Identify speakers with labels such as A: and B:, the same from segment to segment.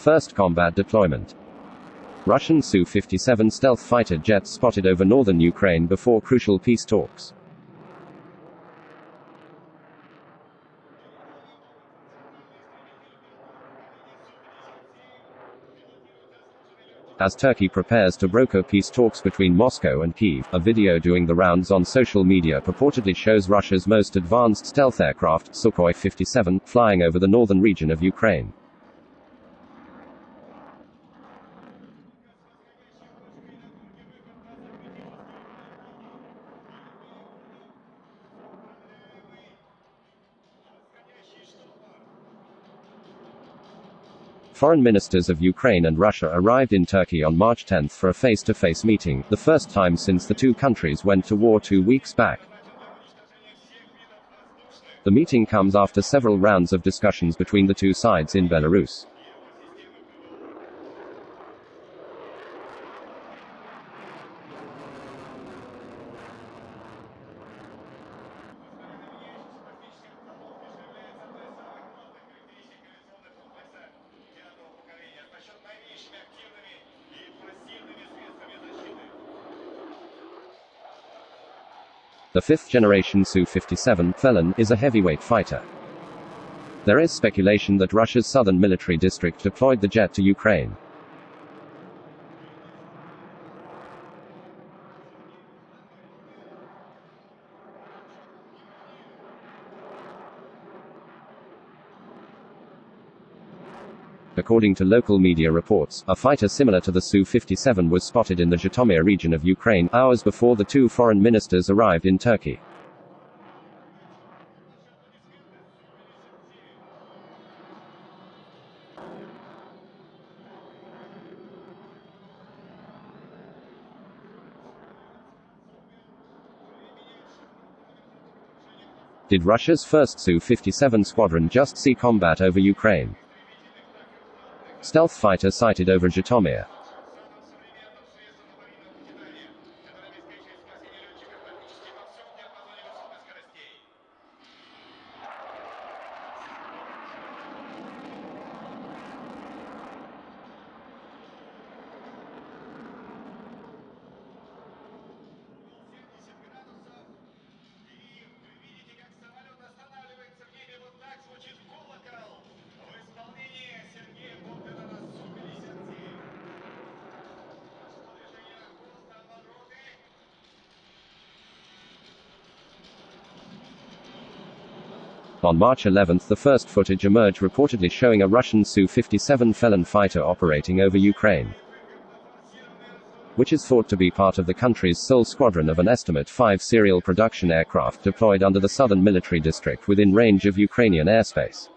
A: First combat deployment. Russian Su-57 stealth fighter jets spotted over northern Ukraine before crucial peace talks. As Turkey prepares to broker peace talks between Moscow and Kyiv, a video doing the rounds on social media purportedly shows Russia's most advanced stealth aircraft, Sukhoi 57, flying over the northern region of Ukraine. Foreign ministers of Ukraine and Russia arrived in Turkey on March 10 for a face-to-face meeting, the first time since the two countries went to war 2 weeks back. The meeting comes after several rounds of discussions between the two sides in Belarus. The fifth-generation Su-57 Felon is a heavyweight fighter. There is speculation that Russia's southern military district deployed the jet to Ukraine. According to local media reports, a fighter similar to the Su-57 was spotted in the Zhytomyr region of Ukraine, hours before the two foreign ministers arrived in Turkey. Did Russia's first Su-57 squadron just see combat over Ukraine? Stealth fighter sighted over Zhytomyr. On March 11, the first footage emerged reportedly showing a Russian Su-57 Felon fighter operating over Ukraine, which is thought to be part of the country's sole squadron of an estimate 5 serial production aircraft deployed under the southern military district within range of Ukrainian airspace.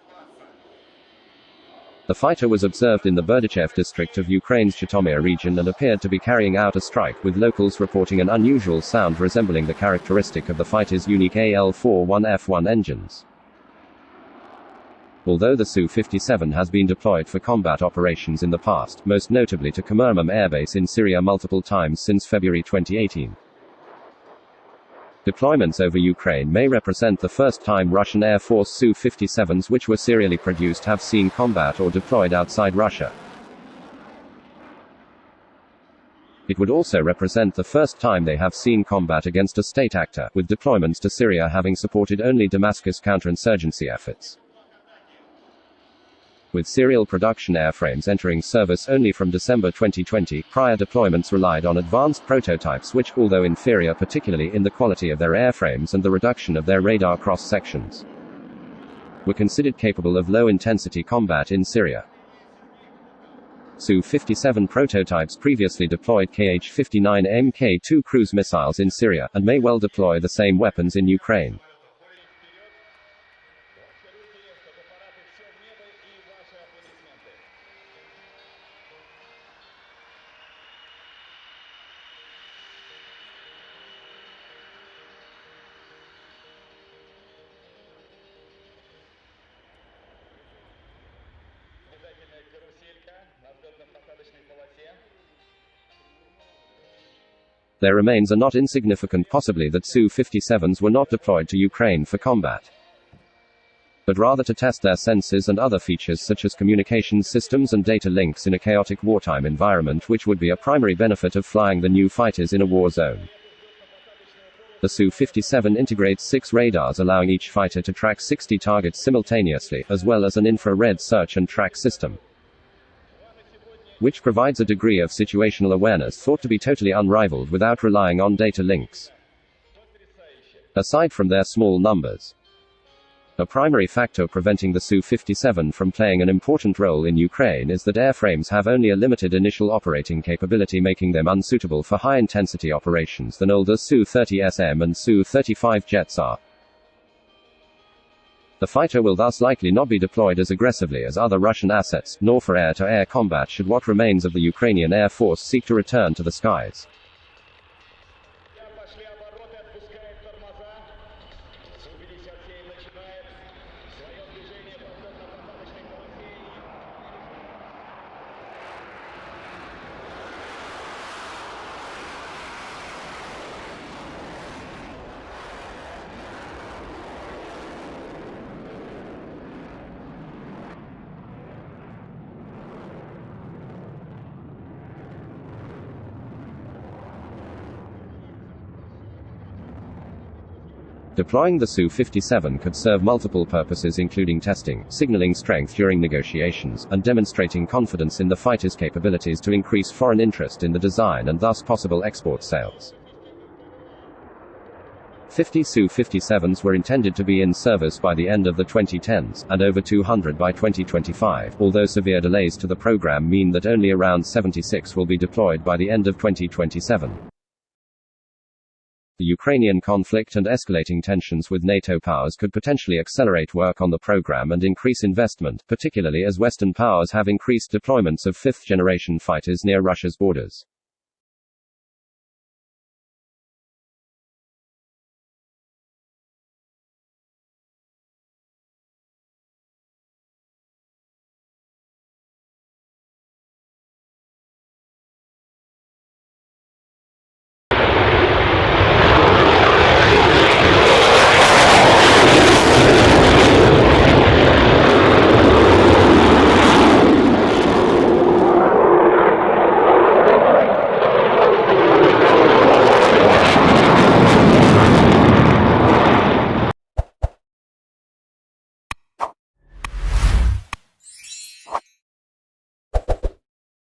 A: The fighter was observed in the Berdichev district of Ukraine's Zhytomyr region and appeared to be carrying out a strike, with locals reporting an unusual sound resembling the characteristic of the fighter's unique AL-41F1 engines. Although the Su-57 has been deployed for combat operations in the past, most notably to Kemermam Air Base in Syria multiple times since February 2018. Deployments over Ukraine may represent the first time Russian Air Force Su-57s which were serially produced have seen combat or deployed outside Russia. It would also represent the first time they have seen combat against a state actor, with deployments to Syria having supported only Damascus counterinsurgency efforts. With serial production airframes entering service only from December 2020, prior deployments relied on advanced prototypes which, although inferior particularly in the quality of their airframes and the reduction of their radar cross-sections, were considered capable of low-intensity combat in Syria. Su-57 prototypes previously deployed Kh-59 Mk2 cruise missiles in Syria, and may well deploy the same weapons in Ukraine. There remains a not insignificant possibility that Su-57s were not deployed to Ukraine for combat. but rather to test their sensors and other features such as communications systems and data links in a chaotic wartime environment, which would be a primary benefit of flying the new fighters in a war zone. The Su-57 integrates 6 radars, allowing each fighter to track 60 targets simultaneously, as well as an infrared search and track system, which provides a degree of situational awareness thought to be totally unrivaled without relying on data links. Aside from their small numbers, a primary factor preventing the Su-57 from playing an important role in Ukraine is that airframes have only a limited initial operating capability, making them unsuitable for high-intensity operations than older Su-30SM and Su-35 jets are. The fighter will thus likely not be deployed as aggressively as other Russian assets, nor for air-to-air combat should what remains of the Ukrainian Air Force seek to return to the skies. Deploying the Su-57 could serve multiple purposes, including testing, signaling strength during negotiations, and demonstrating confidence in the fighter's capabilities to increase foreign interest in the design and thus possible export sales. 50 Su-57s were intended to be in service by the end of the 2010s, and over 200 by 2025, although severe delays to the program mean that only around 76 will be deployed by the end of 2027. The Ukrainian conflict and escalating tensions with NATO powers could potentially accelerate work on the program and increase investment, particularly as Western powers have increased deployments of fifth-generation fighters near Russia's borders.